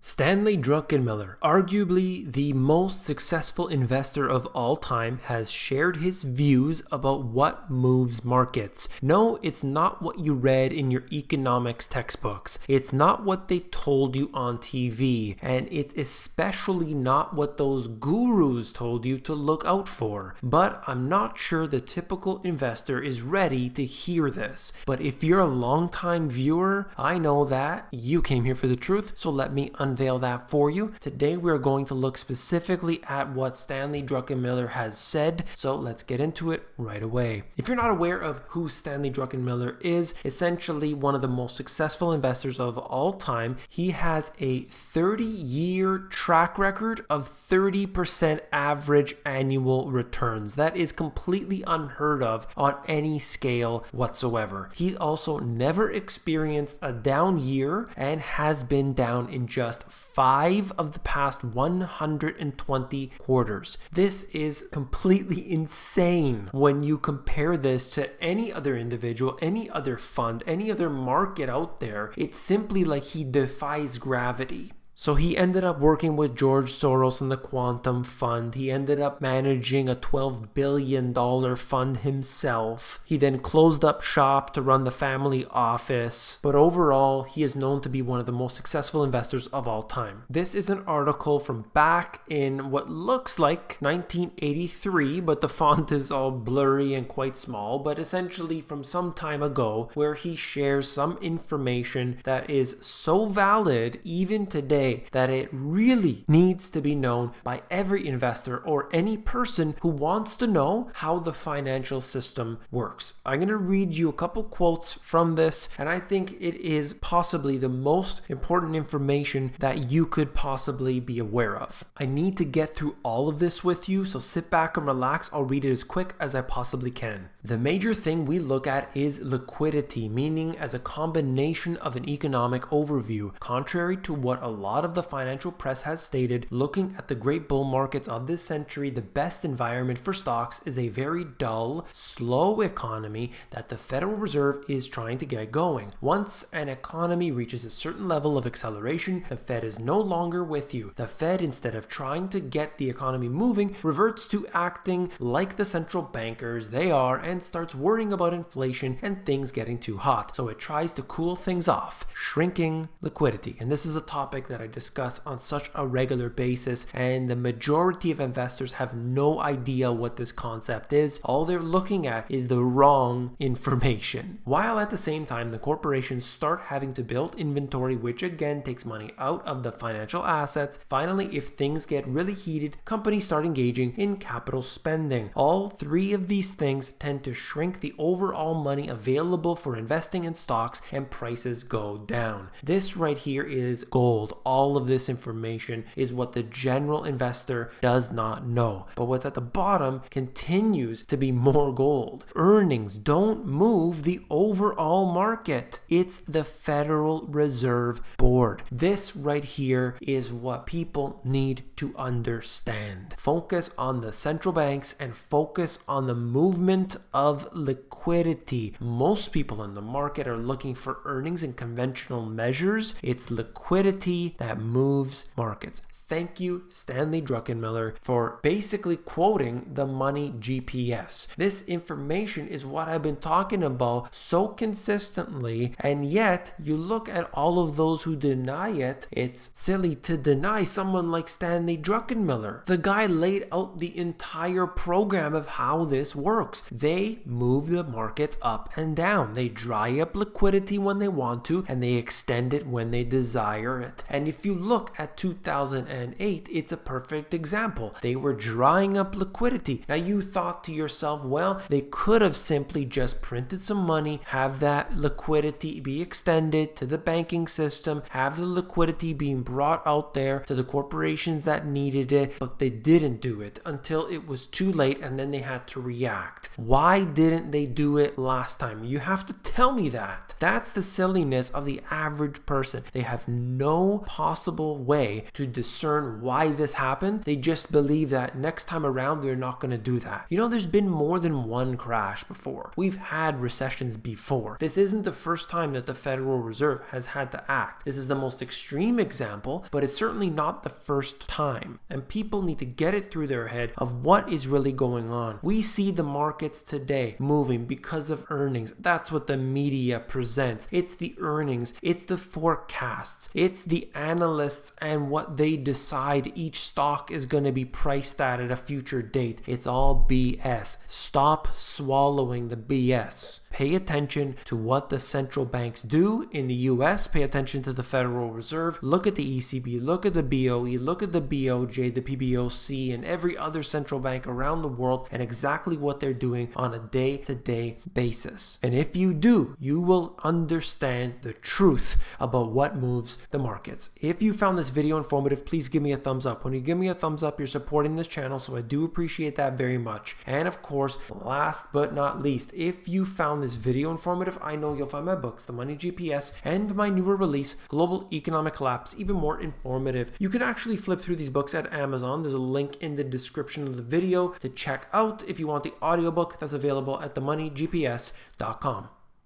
Stanley Druckenmiller, arguably the most successful investor of all time, has shared his views about what moves markets. No, it's not what you read in your economics textbooks. It's not what they told you on TV. And it's especially not what those gurus told you to look out for. But I'm not sure the typical investor is ready to hear this. But if you're a long-time viewer, I know that you came here for the truth, so let me unveil that for you. Today we are going to look specifically at what Stanley Druckenmiller has said, so let's get into it right away. If you're not aware of who Stanley Druckenmiller is, essentially one of the most successful investors of all time, he has a 30-year track record of 30% average annual returns. That is completely unheard of on any scale whatsoever. He's also never experienced a down year and has been down in just 5 of the past 120 quarters. This is completely insane when you compare this to any other individual, any other fund, any other market out there. It's simply like he defies gravity. So he ended up working with George Soros and the Quantum Fund. He ended up managing a $12 billion fund himself. He then closed up shop to run the family office. But overall, he is known to be one of the most successful investors of all time. This is an article from back in what looks like 1983, but the font is all blurry and quite small, but essentially from some time ago, where he shares some information that is so valid even today that it really needs to be known by every investor or any person who wants to know how the financial system works. I'm going to read you a couple quotes from this, and I think it is possibly the most important information that you could possibly be aware of. I need to get through all of this with you, so sit back and relax. I'll read it as quick as I possibly can. The major thing we look at is liquidity, meaning as a combination of an economic overview. Contrary to what a lot of the financial press has stated, looking at the great bull markets of this century, the best environment for stocks is a very dull, slow economy that the Federal Reserve is trying to get going. Once an economy reaches a certain level of acceleration, the Fed is no longer with you. The Fed, instead of trying to get the economy moving, reverts to acting like the central bankers they are and starts worrying about inflation and things getting too hot. So it tries to cool things off, shrinking liquidity. And this is a topic that I discuss on such a regular basis, and the majority of investors have no idea what this concept is. All they're looking at is the wrong information. While at the same time, the corporations start having to build inventory, which again takes money out of the financial assets. Finally, if things get really heated, companies start engaging in capital spending. All three of these things tend to shrink the overall money available for investing in stocks, and prices go down. This right here is gold. All of this information is what the general investor does not know. But what's at the bottom continues to be more gold. Earnings don't move the overall market. It's the Federal Reserve Board. This right here is what people need to understand. Focus on the central banks and focus on the movement of liquidity. Most people in the market are looking for earnings in conventional measures. It's liquidity that moves markets. Thank you, Stanley Druckenmiller, for basically quoting the money GPS. This information is what I've been talking about so consistently, and yet you look at all of those who deny it. It's silly to deny someone like Stanley Druckenmiller. The guy laid out the entire program of how this works. They move the markets up and down. They dry up liquidity when they want to, and they extend it when they desire it. And if you look at 2008, it's a perfect example. They were drying up liquidity. Now you thought to yourself, well, they could have simply just printed some money, have that liquidity be extended to the banking system, have the liquidity being brought out there to the corporations that needed it, but they didn't do it until it was too late, and then they had to react. Why didn't they do it last time? You have to tell me that. That's the silliness of the average person. They have no possible way to discern discern why this happened. They just believe that next time around they're not going to do that. You know, there's been more than one crash before. We've had recessions before. This isn't the first time that the Federal Reserve has had to act. This is the most extreme example, but it's certainly not the first time. And people need to get it through their head of what is really going on. We see the markets today moving because of earnings. That's what the media presents. It's the earnings, it's the forecasts, it's the analysts and what they decide each stock is going to be priced at a future date. It's all BS. Stop swallowing the BS. Pay attention to what the central banks do in the US. Pay attention to the Federal Reserve. Look at the ECB, look at the BOE, look at the BOJ, the PBOC, and every other central bank around the world, and exactly what they're doing on a day-to-day basis. And if you do, you will understand the truth about what moves the markets. If you found this video informative, please give me a thumbs up. When you give me a thumbs up, you're supporting this channel, so I do appreciate that very much. And of course, last but not least, if you found this video informative, I know you'll find my books, The Money GPS, and my newer release, Global Economic Collapse, even more informative. You can actually flip through these books at Amazon. There's a link in the description of the video to check out. If you want the audiobook, that's available at themoneygps.com.